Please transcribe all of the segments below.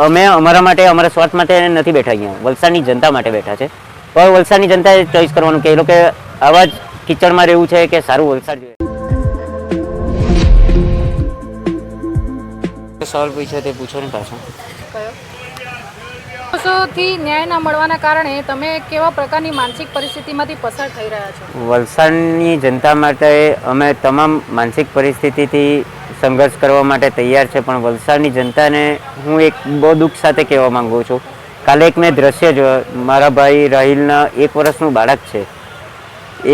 અમે અમારા માટે અમારા સ્વાર્થ માટે નથી બેઠા, અહીંયા વલસાડની જનતા માટે બેઠા છે. પણ વલસાડની જનતાએ ચોઈસ કરવાનું કે એ લોકો આવા જ કિચડમાં રહેવું છે કે સારું વલસાડ જોઈએ. સવાલ પૂછ્યો તે પૂછો ને પાછો. વર્ષોથી ન્યાય ન મળવાના કારણે તમે કેવા પ્રકારની માનસિક પરિસ્થિતિમાંથી પસાર થઈ રહ્યા છો? વલસાડની જનતા માટે અમે તમામ માનસિક પરિસ્થિતિથી સંઘર્ષ કરવા માટે તૈયાર છે, પણ વલસાડની જનતાને હું એક બહુ દુઃખ સાથે કહેવા માંગુ છું. કાલે એક મેં દ્રશ્ય જોયું. મારા ભાઈ રાહિલના 1 વર્ષનું બાળક છે,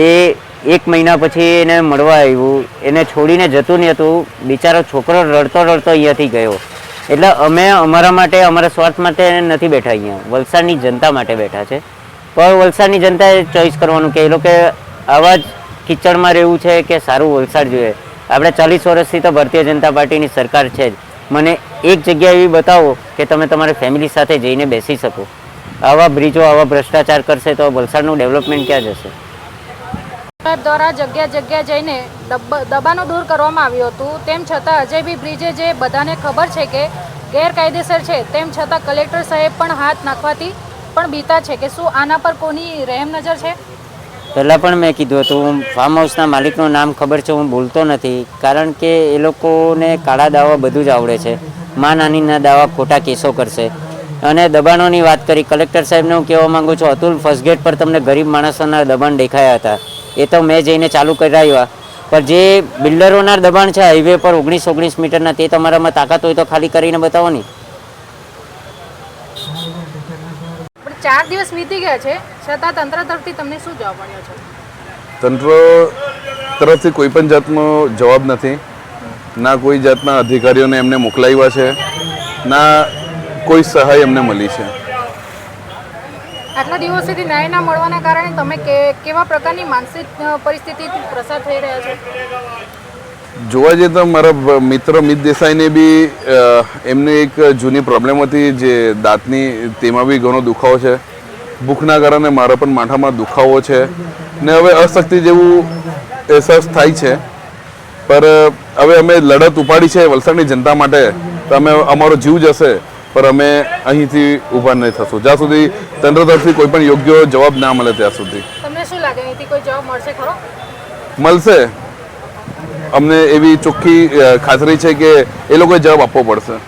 એ 1 મહિના પછી એને મળવા આવ્યું, એને છોડીને જતું નહીં હતું. બિચારો છોકરો રડતો રડતો અહીંયાથી ગયો. એટલે અમે અમારા માટે અમારા સ્વાર્થ માટે નથી બેઠા, અહીંયા વલસાડની જનતા માટે બેઠા છે. પણ વલસાડની જનતાએ ચોઈસ કરવાનું કે એ લોકો આવા જ કિચડમાં રહેવું છે કે સારું વલસાડ જોઈએ. આપણે 40 વર્ષથી તો ભારતીય જનતા પાર્ટીની સરકાર છે જ. મને એક જગ્યા એવી બતાવો કે તમે તમારી ફેમિલી સાથે જઈને બેસી શકો. આવા બ્રિજો આવા ભ્રષ્ટાચાર કરશે તો વલસાડનું ડેવલપમેન્ટ ક્યાં જશે? સાહેબ દ્વારા જગ્યા જઈને દબાણો દૂર કરવામાં આવ્યું હતું, તેમ છતાં અજયભાઈ બ્રિજે જે બધાને ખબર છે કે ગેરકાયદેસર છે, તેમ છતાં કલેક્ટર સાહેબ પણ હાથ નાખવાથી પણ બીતા છે કે શું આના પર કોની રહેમ નજર છે? પહેલાં પણ મેં કીધું હતું, ફાર્મ હાઉસના માલિકનું નામ ખબર છે, હું ભૂલતો નથી, કારણ કે એ લોકોને કાળા દાવા બધું જ આવડે છે. માં નાનીના દાવા ખોટા કેસો કરશે. અને દબાણોની વાત કરી, કલેક્ટર સાહેબને હું કહેવા માગું છું, અતુલ ફર્સ્ટ ગેટ પર તમને ગરીબ માણસોના દબાણ દેખાયા હતા, એ તો મેં જઈને ચાલુ કરાવ્યા. પણ જે બિલ્ડરોના દબાણ છે હાઈવે પર 19 મીટરના, તે તમારામાં તાકાત હોય તો ખાલી કરીને બતાવો ને. 4 દિવસ વીતી ગયા છે, છતાં તંત્ર તરફથી તમને શું જવાબ મળ્યો છે? તંત્ર તરફથી કોઈ પણ જાતનો જવાબ નથી. ના કોઈ જાતના અધિકારીઓને એમને મોકલાવ્યા છે, ના કોઈ સહાય એમને મળી છે. આટલા દિવસોથી ન્યાય ના મળવાના કારણે તમે કેવા પ્રકારની માનસિક પરિસ્થિતિથી પસાર થઈ રહ્યા છો? જોવા જઈએ તો મારા મિત્ર મિત દેસાઈને બી એમને એક જૂની પ્રોબ્લેમ હતી, જે દાંતની, તેમાં બી ઘણો દુખાવો છે. ભૂખના કારણે મારા પણ માથામાં દુખાવો છે ને હવે અશક્તિ જેવું અહેસાસ થાય છે. પર હવે અમે લડત ઉપાડી છે વલસાડની જનતા માટે, તો અમે અમારો જીવ જશે પર અમે અહીંથી ઊભા નહીં થશું જ્યાં સુધી તંત્ર તરફથી કોઈ પણ યોગ્ય જવાબ ના મળે ત્યાં સુધી. તમને શું લાગે અહીંથી કોઈ જવાબ મળશે ખરો? મળશે. અમને એવી ચોખ્ખી ખાતરી છે કે એ લોકોએ જવાબ આપવો પડશે.